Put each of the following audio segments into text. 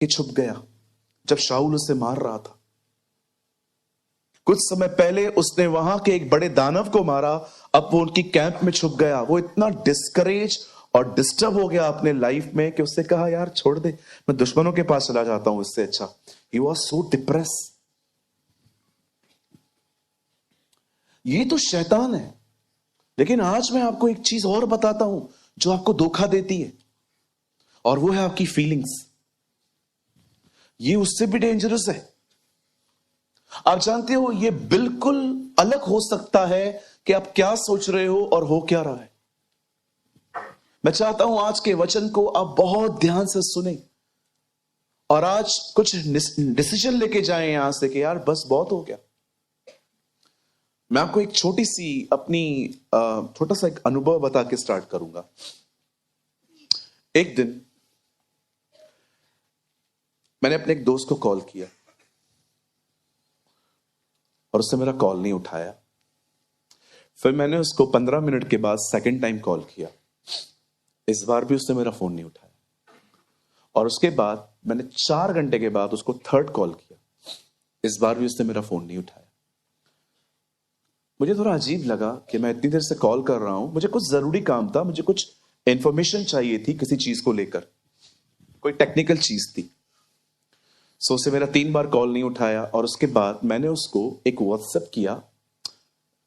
कि छुप गया जब शाऊल उसे मार रहा था। कुछ समय पहले उसने वहां के एक बड़े दानव को मारा, अब वो उनकी कैंप में छुप गया। वो इतना डिस्करेज और डिस्टर्ब हो गया अपने लाइफ में कि उससे कहा यार छोड़ दे, मैं दुश्मनों के पास चला जाता हूं, इससे अच्छा। He was so depress. ये तो शैतान है। लेकिन आज मैं आपको एक चीज और बताता हूं जो आपको धोखा देती है, और वो है आपकी फीलिंग्स। ये उससे भी डेंजरस है। आप जानते हो ये बिल्कुल अलग हो सकता है कि आप क्या सोच रहे हो और हो क्या रहा है। मैं चाहता हूं आज के वचन को आप बहुत ध्यान से सुने और आज कुछ डिसीजन लेके जाएं यहां से कि यार बस बहुत हो गया। मैं आपको एक छोटी सी अपनी छोटा सा एक अनुभव बता के स्टार्ट करूंगा। एक दिन मैंने अपने एक दोस्त को कॉल किया और उसने मेरा कॉल नहीं उठाया। फिर मैंने उसको 15 मिनट के बाद सेकंड टाइम कॉल किया। इस बार भी उसने मेरा फोन नहीं उठाया। और उसके बाद मैंने 4 घंटे के बाद उसको थर्ड कॉल किया। इस बार भी उसने मेरा फोन नहीं उठाया। मुझे थोड़ा अजीब लगा कि मैं इतनी देर से कॉल कर रहा हूं, मुझे कुछ जरूरी काम था, मुझे कुछ इंफॉर्मेशन चाहिए थी किसी चीज को लेकर, कोई टेक्निकल चीज थी। सो उसे मेरा 3 बार कॉल नहीं उठाया। और उसके बाद मैंने उसको एक व्हाट्सएप किया।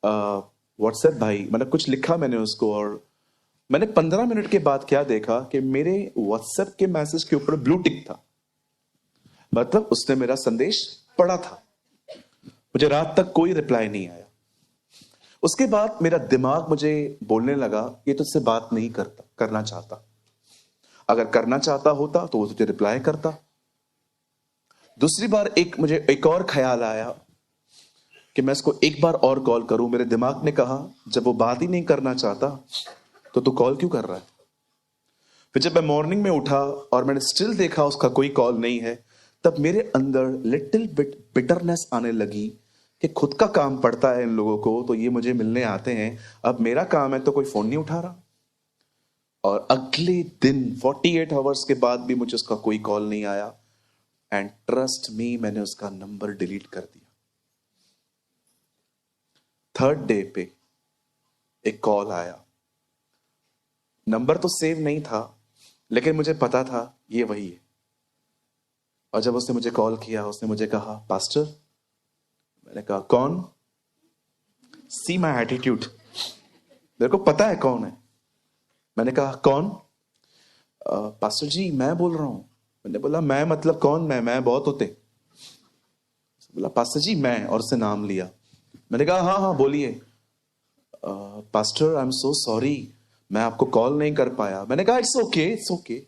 व्हाट्सएप भाई मतलब कुछ लिखा मैंने उसको, और मैंने 15 मिनट के बाद क्या देखा कि मेरे व्हाट्सएप के मैसेज के ऊपर ब्लू टिक था, मतलब उसने मेरा संदेश पढ़ा था। मुझे रात तक कोई रिप्लाई नहीं आया। उसके बाद मेरा दिमाग मुझे बोलने लगा ये तुझसे बात नहीं करना चाहता। अगर करना चाहता होता तो वो तुझे रिप्लाई करता। दूसरी बार मुझे एक और ख्याल आया कि मैं इसको एक बार और कॉल करूं। मेरे दिमाग ने कहा जब वो बात ही नहीं करना चाहता तो तू कॉल क्यों कर रहा है। फिर जब मैं मॉर्निंग में उठा और मैंने स्टिल देखा उसका कोई कॉल नहीं है, तब मेरे अंदर लिटिल बिट बिटरनेस आने लगी कि खुद का काम पड़ता है इन लोगों को, तो ये मुझे मिलने आते हैं, अब मेरा काम है तो कोई फोन नहीं उठा रहा। और अगले दिन 48 आवर्स के बाद भी मुझे उसका कोई कॉल नहीं आया। एंड ट्रस्ट मी, मैंने उसका नंबर डिलीट कर दिया। थर्ड डे पे एक कॉल आया। नंबर तो सेव नहीं था, लेकिन मुझे पता था ये वही है। और जब उसने मुझे कॉल किया, उसने मुझे कहा पास्टर। मैंने कहा कौन? सी माई एटीट्यूड, मेरे को पता है कौन है। मैंने कहा कौन? पास्टर जी मैं बोल रहा हूं। मैंने बोला मैं मतलब कौन? मैं बहुत होते। बोला पास्टर जी मैं, और उससे नाम लिया। मैंने कहा हाँ हाँ बोलिए। Pastor I am so sorry, मैं आपको कॉल नहीं कर पाया। मैंने कहा इट्स ओके इट्स ओके।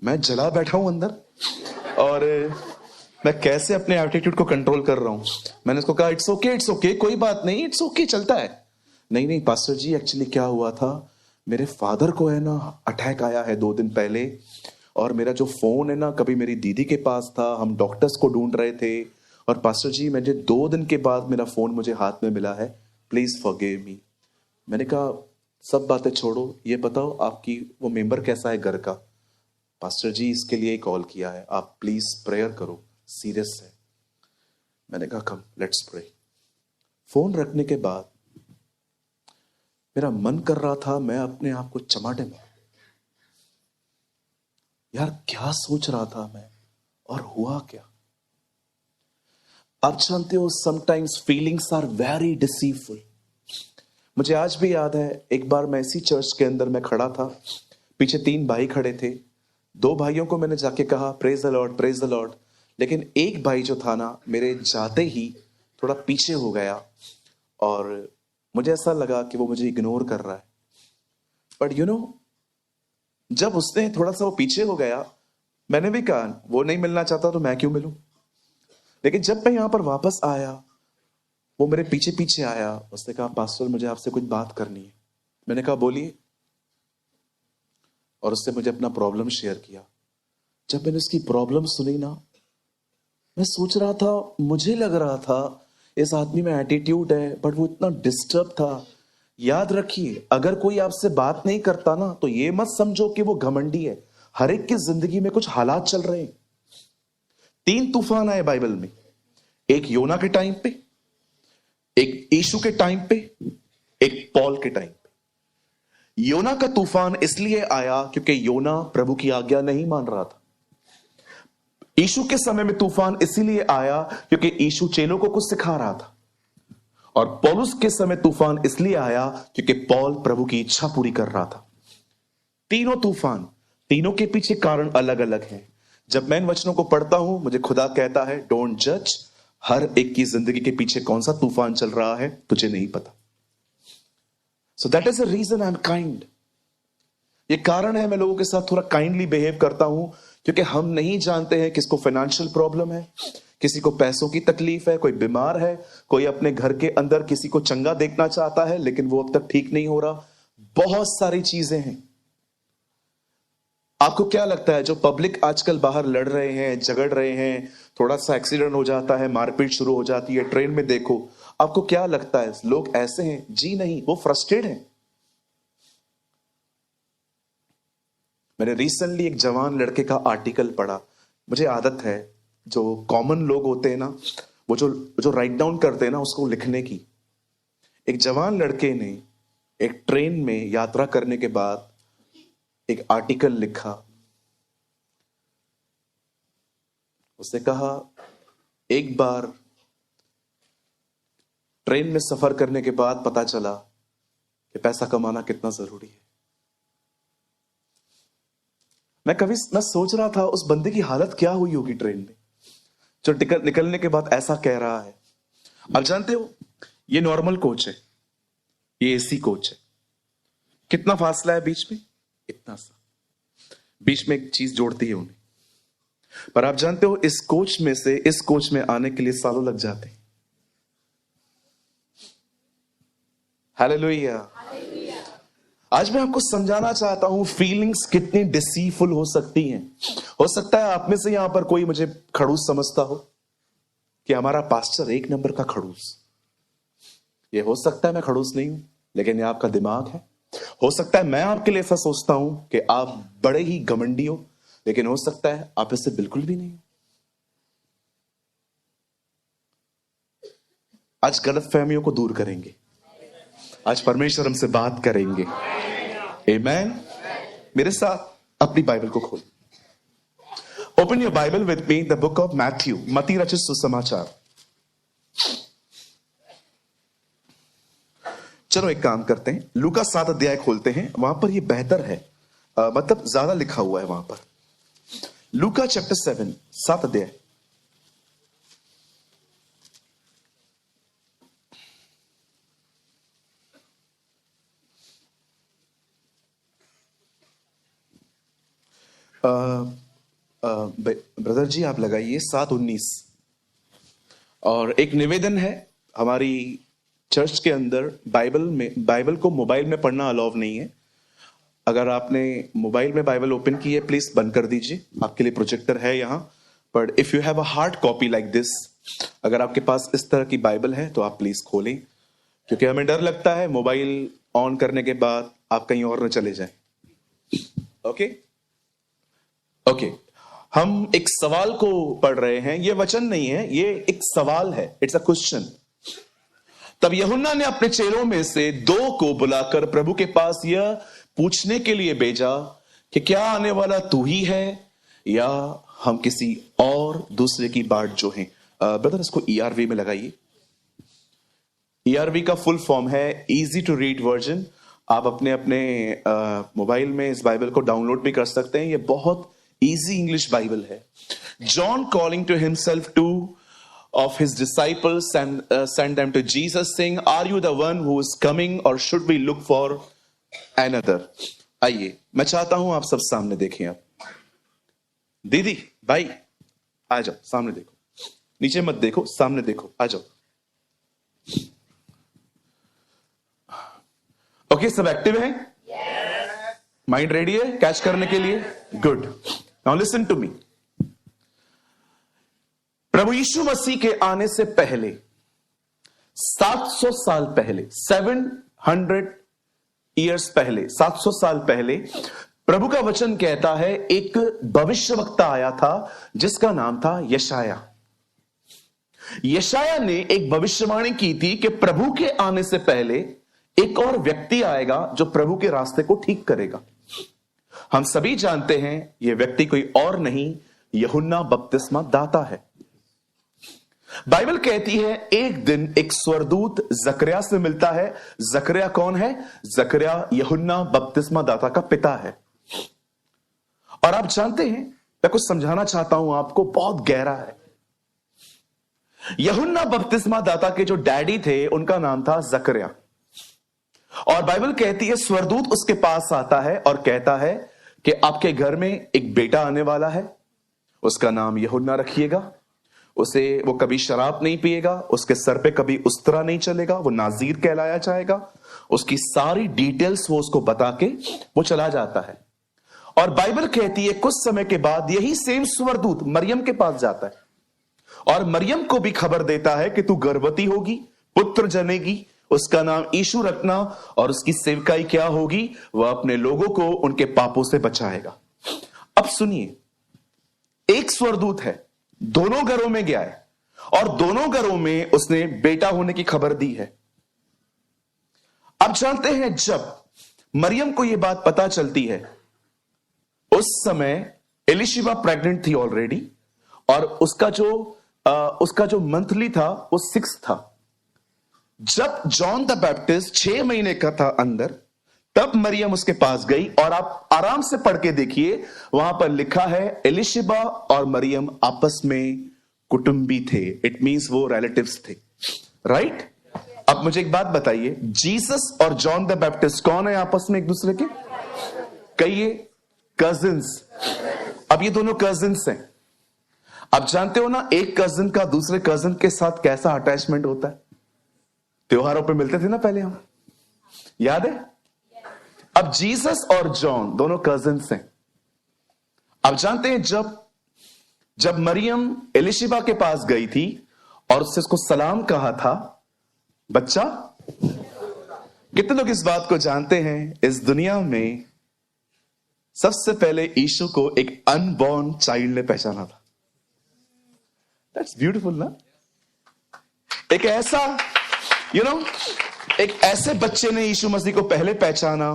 मैं जला बैठा हूं अंदर और मैं कैसे अपने एटीट्यूड को कंट्रोल कर रहा हूं। मैंने उसको कहा इट्स ओके कोई बात नहीं, इट्स ओके चलता है। नहीं पास्टर जी एक्चुअली क्या हुआ था, मेरे फादर को है ना अटैक आया है 2 दिन पहले, और मेरा जो फोन है ना कभी मेरी दीदी के पास था, हम डॉक्टर्स को ढूंढ रहे थे, और पास्टर जी मुझे 2 दिन के बाद मेरा फोन मुझे हाथ में मिला है, प्लीज फॉरगिव मी। मैंने कहा सब बातें छोड़ो, ये बताओ आपकी वो मेंबर कैसा है घर का? पास्टर जी इसके लिए ही कॉल किया है, आप प्लीज प्रेयर करो, सीरियस है। मैंने कहा कम लेट्स प्रे। फोन रखने के बाद मेरा मन कर रहा था मैं अपने आप को चमाटे मारूं। यार क्या सोच रहा था मैं, और हुआ क्या? आप जानते हो समटाइम्स फीलिंग्स आर वेरी डिसीवफुल। मुझे आज भी याद है, एक बार मैं इसी चर्च के अंदर मैं खड़ा था, पीछे 3 भाई खड़े थे। 2 भाइयों को मैंने जाके कहा प्रेज द लॉर्ड, लेकिन एक भाई जो था ना मेरे जाते ही थोड़ा पीछे हो गया, और मुझे ऐसा लगा कि वो मुझे इग्नोर कर रहा है। बट यू नो, जब उसने थोड़ा सा वो पीछे हो गया, मैंने भी कहा वो नहीं मिलना चाहता तो मैं क्यों मिलूं। लेकिन जब मैं यहां पर वापस आया, वो मेरे पीछे पीछे आया। उसने कहा पास्टर मुझे आपसे कुछ बात करनी है। मैंने कहा बोलिए। और उसने मुझे अपना प्रॉब्लम शेयर किया। जब मैंने उसकी प्रॉब्लम सुनी ना, मैं सोच रहा था, मुझे लग रहा था इस आदमी में एटीट्यूड है, बट वो इतना डिस्टर्ब था। याद रखिए, अगर कोई आपसे बात नहीं करता ना तो ये मत समझो कि वो घमंडी है। हर एक की जिंदगी में कुछ हालात चल रहे हैं, 3 तूफान आए बाइबल में, एक योना के टाइम पे, एक यीशु के टाइम पे, एक पॉल के टाइम पे। योना का तूफान इसलिए आया क्योंकि योना प्रभु की आज्ञा नहीं मान रहा था। यीशु के समय में तूफान इसीलिए आया क्योंकि यीशु चेलों को कुछ सिखा रहा था। और पौलुस के समय तूफान इसलिए आया क्योंकि पौल प्रभु की इच्छा पूरी कर रहा था। तीनों तूफान, तीनों के पीछे कारण अलग अलग हैं। जब मैं इन वचनों को पढ़ता हूं, मुझे खुदा कहता है डोंट जज। हर एक की जिंदगी के पीछे कौन सा तूफान चल रहा है तुझे नहीं पता। So that is a reason I am kind. ये कारण है मैं लोगों के साथ थोड़ा काइंडली बिहेव करता हूं, क्योंकि हम नहीं जानते हैं किसको फाइनेंशियल प्रॉब्लम है, किसी को पैसों की तकलीफ है, कोई बीमार है, कोई अपने घर के अंदर किसी को चंगा देखना चाहता है लेकिन वो अब तक ठीक नहीं हो रहा। बहुत सारी चीजें हैं। आपको क्या लगता है जो पब्लिक आजकल बाहर लड़ रहे हैं, झगड़ रहे हैं, थोड़ा सा एक्सीडेंट हो जाता है, मारपीट शुरू हो जाती है, ट्रेन में देखो, आपको क्या लगता है लोग ऐसे हैं? जी नहीं, वो फ्रस्ट्रेटेड हैं। मैंने रिसेंटली एक जवान लड़के का आर्टिकल पढ़ा। मुझे आदत है, जो कॉमन लोग होते हैं ना, वो जो राइट डाउन करते हैं ना उसको लिखने की। एक जवान लड़के ने एक ट्रेन में यात्रा करने के बाद एक आर्टिकल लिखा। उसने कहा एक बार ट्रेन में सफर करने के बाद पता चला कि पैसा कमाना कितना जरूरी है। मैं सोच रहा था उस बंदे की हालत क्या हुई होगी ट्रेन में, जो टिकट निकलने के बाद ऐसा कह रहा है। अब जानते हो ये नॉर्मल कोच है, ये एसी कोच है। कितना फासला है बीच में? इतना सा। बीच में एक चीज जोड़ती है उन्हें। पर आप जानते हो इस कोच में से इस कोच में आने के लिए सालों लग जाते हैं। हालेलुया। आज मैं आपको समझाना चाहता हूं फीलिंग्स कितनी डिसीवफुल हो सकती हैं। हो सकता है आप में से यहां पर कोई मुझे खड़ूस समझता हो कि हमारा पास्टर एक नंबर का खड़ूस। ये हो सकता है मैं खड़ूस नहीं हूं, लेकिन ये आपका दिमाग है। हो सकता है मैं आपके लिए ऐसा सोचता हूं कि आप बड़े ही घमंडी हो, लेकिन हो सकता है आप इससे बिल्कुल भी नहीं हो। आज गलतफहमियों को दूर करेंगे। आज परमेश्वर हमसे बात करेंगे। आमेन। मेरे साथ अपनी बाइबल को खोल। Open your Bible with me the book of Matthew, मत्ती रचित सुसमाचार। चलो एक काम करते हैं, लूका 7 अध्याय खोलते हैं। वहां पर ये बेहतर है, मतलब ज्यादा लिखा हुआ है वहां पर। लूका चैप्टर 7 अध्याय। ब्रदर जी आप लगाइए 7:19। और एक निवेदन है, हमारी चर्च के अंदर बाइबल को मोबाइल में पढ़ना अलाउ नहीं है। अगर आपने मोबाइल में बाइबल ओपन की है प्लीज बंद कर दीजिए, आपके लिए प्रोजेक्टर है यहाँ। But if you have a hard copy like this, अगर आपके पास इस तरह की बाइबल है तो आप प्लीज खोलें, क्योंकि हमें डर लगता है मोबाइल ऑन करने के बाद आप कहीं और न चले जाएं। ओके ओके, हम एक सवाल को पढ़ रहे हैं। ये वचन नहीं है, ये एक सवाल है। It's a question. तब यूहन्ना ने अपने चेलों में से 2 को बुलाकर प्रभु के पास यह पूछने के लिए भेजा कि क्या आने वाला तू ही है या हम किसी और दूसरे की बाट जो है। ब्रदर इसको ERV में लगाइए। ERV का फुल फॉर्म है इजी टू रीड वर्जन। आप अपने मोबाइल में इस बाइबल को डाउनलोड भी कर सकते हैं। ये बहुत इजी इंग्लिश बाइबल है। John calling to himself 2 of his disciples sent them to Jesus saying, are you the one who is coming or should we look for another? आइए, मैं चाहता हूं आप सब सामने देखें। आप दीदी भाई आ जाओ, सामने देखो, नीचे मत देखो, सामने देखो, आ जाओ। ओके, सब एक्टिव हैं? माइंड रेडी है कैच करने के लिए? Good. Now listen to me. प्रभु यीशु मसीह के आने से पहले 700 साल पहले, 700 ईयर्स पहले, 700 साल पहले प्रभु का वचन कहता है एक भविष्यवक्ता आया था जिसका नाम था यशाया। यशाया ने एक भविष्यवाणी की थी कि प्रभु के आने से पहले एक और व्यक्ति आएगा जो प्रभु के रास्ते को ठीक करेगा। हम सभी जानते हैं यह व्यक्ति कोई और नहीं, यूहन्ना बपतिस्मा दाता है। बाइबल कहती है एक दिन एक स्वर्गदूत जकरिया से मिलता है। जकरिया कौन है? जकरिया यूहन्ना बपतिस्मा दाता का पिता है। और आप जानते हैं, मैं कुछ समझाना चाहता हूं आपको, बहुत गहरा है। यूहन्ना बपतिस्मा दाता के जो डैडी थे उनका नाम था जकरिया। और बाइबल कहती है स्वर्गदूत उसके पास आता है और कहता है कि आपके घर में एक बेटा आने वाला है, उसका नाम यूहन्ना रखिएगा। वो कभी शराब नहीं पिएगा, उसके सर पे कभी उस्तरा नहीं चलेगा, वो नाजीर कहलाया जाएगा। उसकी सारी डिटेल्स वो उसको बता के वो चला जाता है। और बाइबल कहती है कुछ समय के बाद यही सेम स्वर्गदूत मरियम के पास जाता है और मरियम को भी खबर देता है कि तू गर्भवती होगी, पुत्र जनेगी, उसका नाम यीशु रखना, और उसकी सेवकाई क्या होगी? वह अपने लोगों को उनके पापों से बचाएगा। अब सुनिए, एक स्वर्गदूत है, दोनों घरों में गया है और दोनों घरों में उसने बेटा होने की खबर दी है। अब जानते हैं जब मरियम को यह बात पता चलती है, उस समय एलिशिबा प्रेग्नेंट थी ऑलरेडी, और उसका जो मंथली था वो 6 था। जब जॉन द बैप्टिस्ट 6 महीने का था अंदर, तब मरियम उसके पास गई। और आप आराम से पढ़ के देखिए, वहां पर लिखा है एलिशिबा और मरियम आपस में कुटुंबी थे। इट मींस वो रिलेटिव्स थे, राइट? अब मुझे एक बात बताइए, जीसस और जॉन द बैप्टिस्ट कौन है आपस में एक दूसरे के? कहिए, कजिन्स। अब ये दोनों कजिन्स हैं। आप जानते हो ना, एक कजिन का दूसरे कजिन के साथ कैसा अटैचमेंट होता है। त्योहारों पे मिलते थे ना पहले हम, याद है? अब जीसस और जॉन दोनों कजिन्स हैं। आप जानते हैं जब मरियम एलिशिबा के पास गई थी और उससे उसको सलाम कहा था, बच्चा, कितने लोग इस बात को जानते हैं? इस दुनिया में सबसे पहले यीशु को एक अनबॉर्न चाइल्ड ने पहचाना था। दैट्स ब्यूटीफुल ना? एक ऐसा एक ऐसे बच्चे ने यीशु मसीह को पहले पहचाना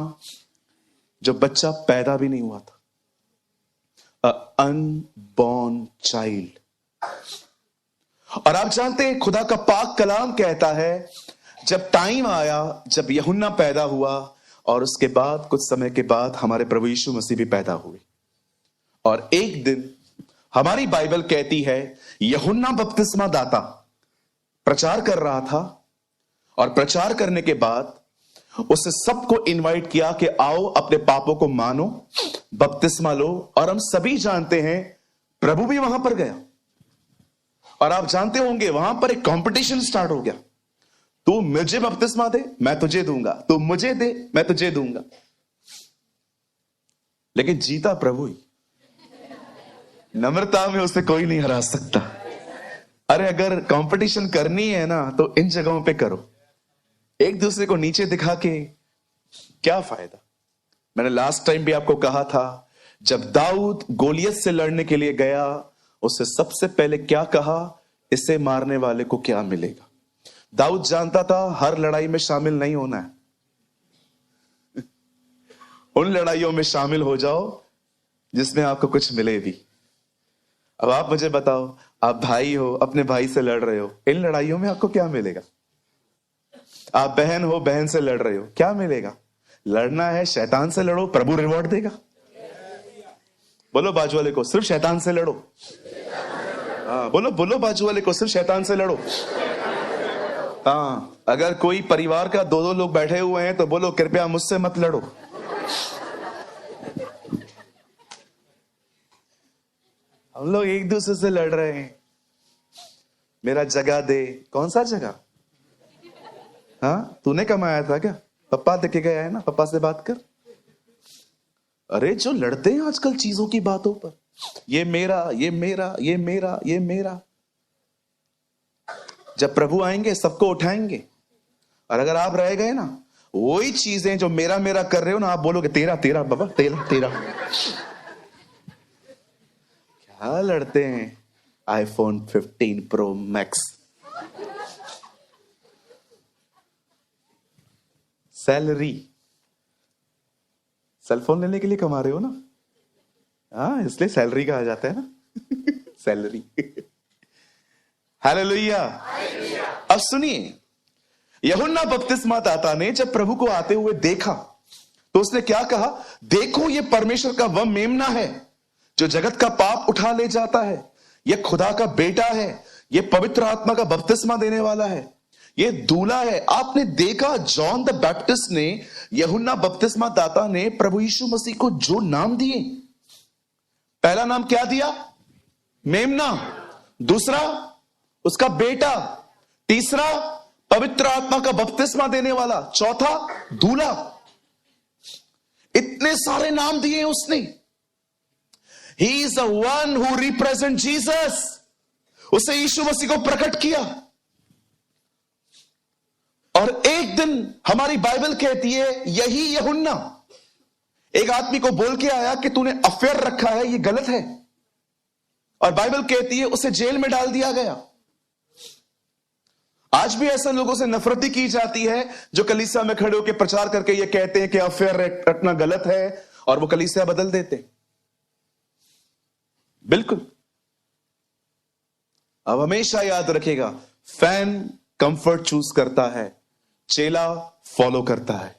जो बच्चा पैदा भी नहीं हुआ था। Unborn child. और आप जानते हैं खुदा का पाक कलाम कहता है जब टाइम आया, जब यूहन्ना पैदा हुआ और उसके बाद कुछ समय के बाद हमारे प्रभु यीशु मसीह भी पैदा हुए। और एक दिन हमारी बाइबल कहती है यूहन्ना बपतिस्मा दाता प्रचार कर रहा था, और प्रचार करने के बाद उसने सबको इनवाइट किया कि आओ अपने पापों को मानो, बपतिस्मा लो। और हम सभी जानते हैं प्रभु भी वहां पर गया। और आप जानते होंगे वहां पर एक कंपटीशन स्टार्ट हो गया, तू मुझे बपतिस्मा दे मैं तुझे दूंगा, तू मुझे दे मैं तुझे दूंगा। लेकिन जीता प्रभु ही। नम्रता में उसे कोई नहीं हरा सकता। अरे अगर कंपटीशन करनी है ना तो इन जगहों पे करो, एक दूसरे को नीचे दिखा के क्या फायदा। मैंने लास्ट टाइम भी आपको कहा था, जब दाऊद गोलियत से लड़ने के लिए गया, उससे सबसे पहले क्या कहा? इसे मारने वाले को क्या मिलेगा। दाऊद जानता था हर लड़ाई में शामिल नहीं होना है। उन लड़ाइयों में शामिल हो जाओ जिसमें आपको कुछ मिले भी। अब आप मुझे बताओ, आप भाई हो, अपने भाई से लड़ रहे हो, इन लड़ाइयों में आपको क्या मिलेगा? आप बहन हो, बहन से लड़ रहे हो, क्या मिलेगा? लड़ना है शैतान से लड़ो, प्रभु रिवॉर्ड देगा। बोलो बाजू वाले को, सिर्फ शैतान से लड़ो। हाँ बोलो बाजू वाले को, सिर्फ शैतान से लड़ो। हाँ, अगर कोई परिवार का 2-2 लोग बैठे हुए हैं तो बोलो कृपया मुझसे मत लड़ो। हम लोग एक दूसरे से लड़ रहे हैं, मेरा जगह दे। कौन सा जगह? हाँ, तूने कमाया था क्या? पप्पा देके गया है ना, पप्पा से बात कर। अरे जो लड़ते हैं आजकल चीजों की बातों पर, ये मेरा, ये मेरा, ये मेरा, ये मेरा। जब प्रभु आएंगे सबको उठाएंगे, और अगर आप रह गए ना वही चीजें जो मेरा मेरा कर रहे हो ना, आप बोलोगे तेरा तेरा बाबा, तेरा तेरा। क्या लड़ते हैं? iPhone 15 Pro Max, salary, cellphone लेने के लिए कमा रहे हो ना, हाँ, इसलिए सैलरी कहा जाता है ना। सैलरी। हालेलुया। अब सुनिए, यूहन्ना बपतिस्मा दाता ने जब प्रभु को आते हुए देखा तो उसने क्या कहा? देखो, ये परमेश्वर का वह मेमना है जो जगत का पाप उठा ले जाता है। यह खुदा का बेटा है, यह पवित्र आत्मा का बपतिस्मा देने वाला है, यह दूल्हा है। आपने देखा, जॉन द बैप्टिस्ट ने, यूहन्ना बपतिस्मा दाता ने प्रभु यीशु मसीह को जो नाम दिए, पहला नाम क्या दिया? मेमना। दूसरा, उसका बेटा। तीसरा, पवित्र आत्मा का बपतिस्मा देने वाला। चौथा, दूल्हा। इतने सारे नाम दिए उसने। He is the one who represent Jesus. उसे यीशु मसीह को प्रकट किया। और एक दिन हमारी बाइबल कहती है, यही यूहन्ना एक आदमी को बोल के आया कि तूने अफेयर रखा है, ये गलत है। और बाइबल कहती है उसे जेल में डाल दिया गया। आज भी ऐसे लोगों से नफरती की जाती है जो कलीसिया में खड़े होकर प्रचार करके ये कहते हैं कि अफेयर रखना गलत है, और वो कलीसिया बदल देते। बिल्कुल। अब हमेशा याद रखेगा, फैन कंफर्ट चूज करता है, चेला फॉलो करता है।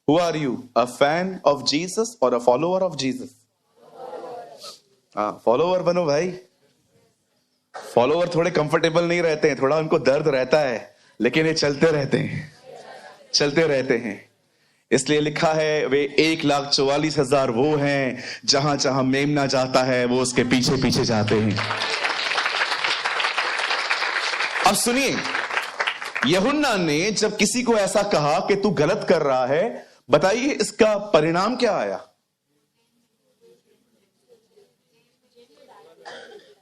Who are you, a fan of Jesus और अ फॉलोअर ऑफ जीसस? हाँ, फॉलोअर बनो भाई। फॉलोअर थोड़े कंफर्टेबल नहीं रहते हैं, थोड़ा उनको दर्द रहता है, लेकिन ये चलते रहते हैं, चलते रहते हैं। इसलिए लिखा है, वे 1,44,000 वो हैं, जहां जहां मेमना जाता है वो उसके पीछे पीछे जाते हैं। अब सुनिए, यूहन्ना ने जब किसी को ऐसा कहा कि तू गलत कर रहा है, बताइए इसका परिणाम क्या आया?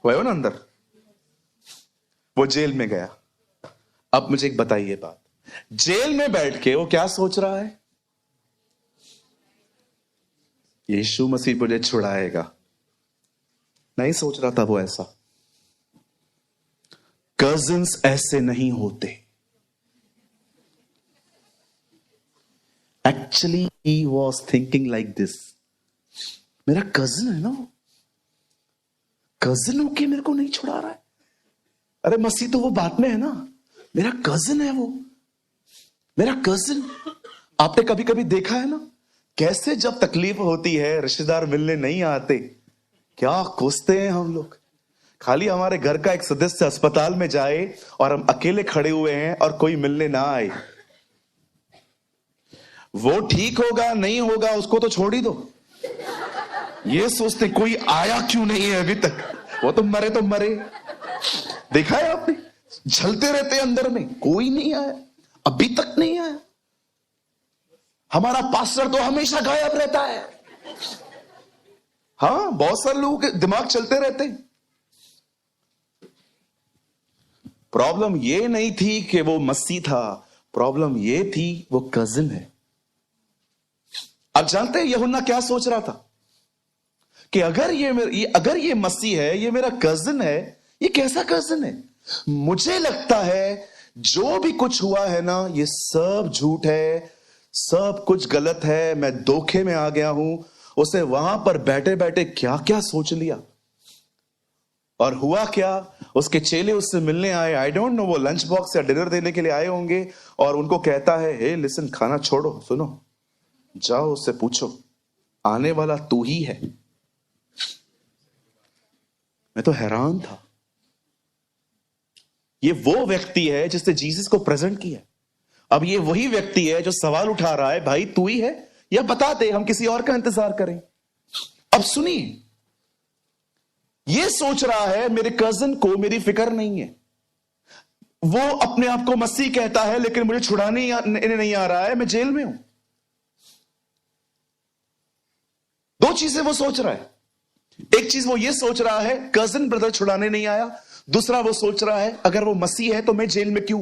वो ना अंदर, वो जेल में गया। अब मुझे एक बताइए बात, जेल में बैठ के वो क्या सोच रहा है? यीशु मसीह मुझे छुड़ाएगा। नहीं सोच रहा था वो ऐसा। कजिन्स ऐसे नहीं होते। Actually he was thinking like this, मेरा कजिन है ना, कजिन होके मेरे को नहीं छुड़ा रहा है। अरे मसीह तो वो बात में है ना, मेरा कजिन है वो, मेरा कजिन। आपने कभी कभी देखा है ना, कैसे जब तकलीफ होती है, रिश्तेदार मिलने नहीं आते, क्या कोसते हैं हम लोग। खाली हमारे घर का एक सदस्य अस्पताल में जाए और हम अकेले खड़े हुए हैं और कोई मिलने ना आए, वो ठीक होगा नहीं होगा उसको तो छोड़ ही दो। ये सोचते कोई आया क्यों नहीं है अभी तक, वो तो मरे। देखा है आपने, झलते रहते अंदर में, कोई नहीं आया, अभी तक नहीं आया। हमारा पास्टर तो हमेशा गायब रहता है। हाँ, बहुत सारे लोगों के दिमाग चलते रहते हैं। प्रॉब्लम ये नहीं थी कि वो मसीह था, प्रॉब्लम ये थी वो कजिन है। अब जानते हैं यूहन्ना क्या सोच रहा था कि अगर ये मसीह है, ये मेरा कजिन है, ये कैसा कजिन है? मुझे लगता है जो भी कुछ हुआ है ना, ये सब झूठ है, सब कुछ गलत है, मैं धोखे में आ गया हूं। उसे वहां पर बैठे बैठे क्या क्या सोच लिया। और हुआ क्या, उसके चेले उससे मिलने आए। आई डोंट नो, वो लंच बॉक्स या डिनर देने के लिए आए होंगे, और उनको कहता है, हे लिसन, खाना छोड़ो, सुनो, जाओ उससे पूछो, आने वाला तू ही है। मैं तो हैरान था। ये वो व्यक्ति है जिसने जीसस को प्रेजेंट किया। अब ये वही व्यक्ति है जो सवाल उठा रहा है, भाई तू ही है या बता दे, हम किसी और का इंतजार करें। अब सुनिए, ये सोच रहा है मेरे कजिन को मेरी फिक्र नहीं है, वो अपने आप को मसीह कहता है, लेकिन मुझे छुड़ाने नहीं आ रहा है, मैं जेल में हूं। दो चीजें वो सोच रहा है। एक चीज वो ये सोच रहा है, कजिन ब्रदर छुड़ाने नहीं आया। दूसरा वो सोच रहा है, अगर वो मसीह है तो मैं जेल में क्यों,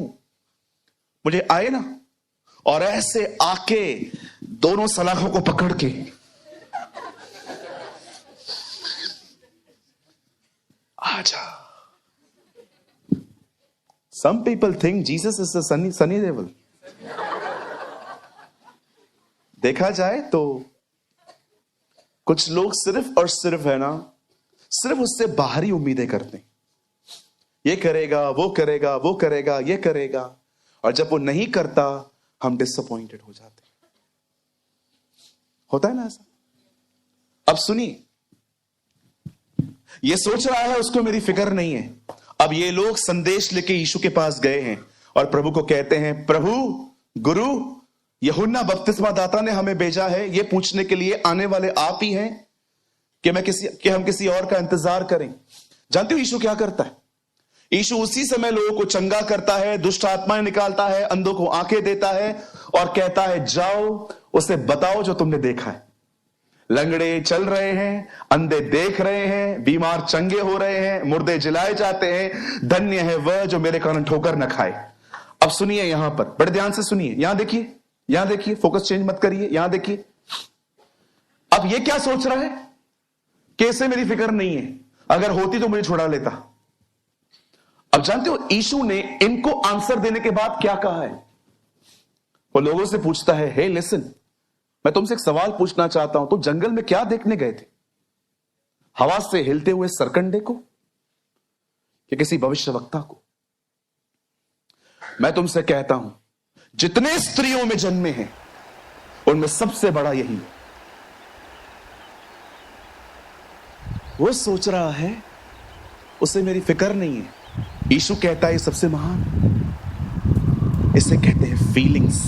मुझे आए ना। और ऐसे आके दोनों सलाखों को पकड़ के आजा। Some people think Jesus is the sunny devil. देखा जाए तो कुछ लोग सिर्फ और सिर्फ है ना, सिर्फ उससे बाहरी उम्मीदें करते हैं। ये करेगा, वो करेगा, वो करेगा, ये करेगा, और जब वो नहीं करता हम डिसअपॉइंटेड हो जाते हैं। होता है ना ऐसा? अब सुनिए, ये सोच रहा है उसको मेरी फिक्र नहीं है। अब ये लोग संदेश लेके यीशु के पास गए हैं और प्रभु को कहते हैं, प्रभु, गुरु, यूहन्ना बपतिस्मा दाता ने हमें भेजा है ये पूछने के लिए, आने वाले आप ही हैं कि हम किसी और का इंतजार करें। जानते हो यीशु क्या करता है? यीशु उसी समय लोगों को चंगा करता है, दुष्ट आत्माएं निकालता है, अंधों को आंखें देता है और कहता है, जाओ उसे बताओ जो तुमने देखा है। लंगड़े चल रहे हैं, अंधे देख रहे हैं, बीमार चंगे हो रहे हैं, मुर्दे जिलाए जाते हैं। धन्य है वह जो मेरे कारण ठोकर न खाए। अब सुनिए, यहां पर बड़े ध्यान से सुनिए, यहां देखिए, यहां देखिए, फोकस चेंज मत करिए, यहां देखिए। अब ये क्या सोच रहा है कि इससे मेरी फिक्र नहीं है, अगर होती तो मुझे छुड़ा लेता। अब जानते हो यीशु ने इनको आंसर देने के बाद क्या कहा है? वो लोगों से पूछता है, हे लिसन, मैं तुमसे एक सवाल पूछना चाहता हूं, तुम जंगल में क्या देखने गए थे? हवा से हिलते हुए सरकंडे को कि किसी भविष्यवक्ता को? मैं तुमसे कहता हूं, जितने स्त्रियों में जन्मे हैं उनमें सबसे बड़ा यही है। वो सोच रहा है उसे मेरी फिक्र नहीं है। यीशु कहता है ये सबसे महान, इसे कहते हैं फीलिंग्स।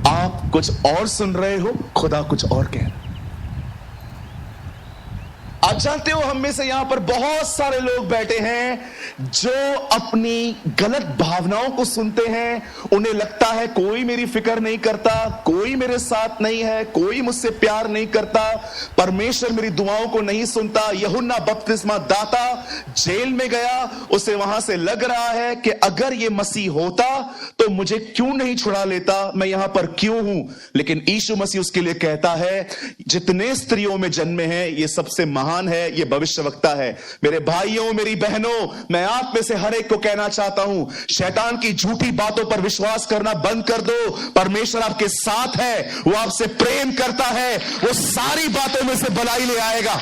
आप कुछ और सुन रहे हो, खुदा कुछ और कह रहा है। आप जानते हो हम में से यहां पर बहुत सारे लोग बैठे हैं जो अपनी गलत भावनाओं को सुनते हैं। उन्हें लगता है कोई मेरी फिक्र नहीं करता, कोई मेरे साथ नहीं है, कोई मुझसे प्यार नहीं करता, परमेश्वर मेरी दुआओं को नहीं सुनता। यूहन्ना बपतिस्मा दाता जेल में गया, उसे वहां से लग रहा है कि अगर ये मसीह होता तो मुझे क्यों नहीं छुड़ा लेता, मैं यहां पर क्यों हूं? लेकिन यीशु मसीह उसके लिए कहता है, जितने स्त्रियों में जन्मे हैं ये सबसे महान है, ये भविष्यवक्ता है। मेरे भाइयों, मेरी बहनों, मैं आप में से हर एक को कहना चाहता हूं, शैतान की झूठी बातों पर विश्वास करना बंद कर दो। परमेश्वर आपके साथ है, वो आपसे प्रेम करता है, वो सारी बातों में से भलाई ले आएगा।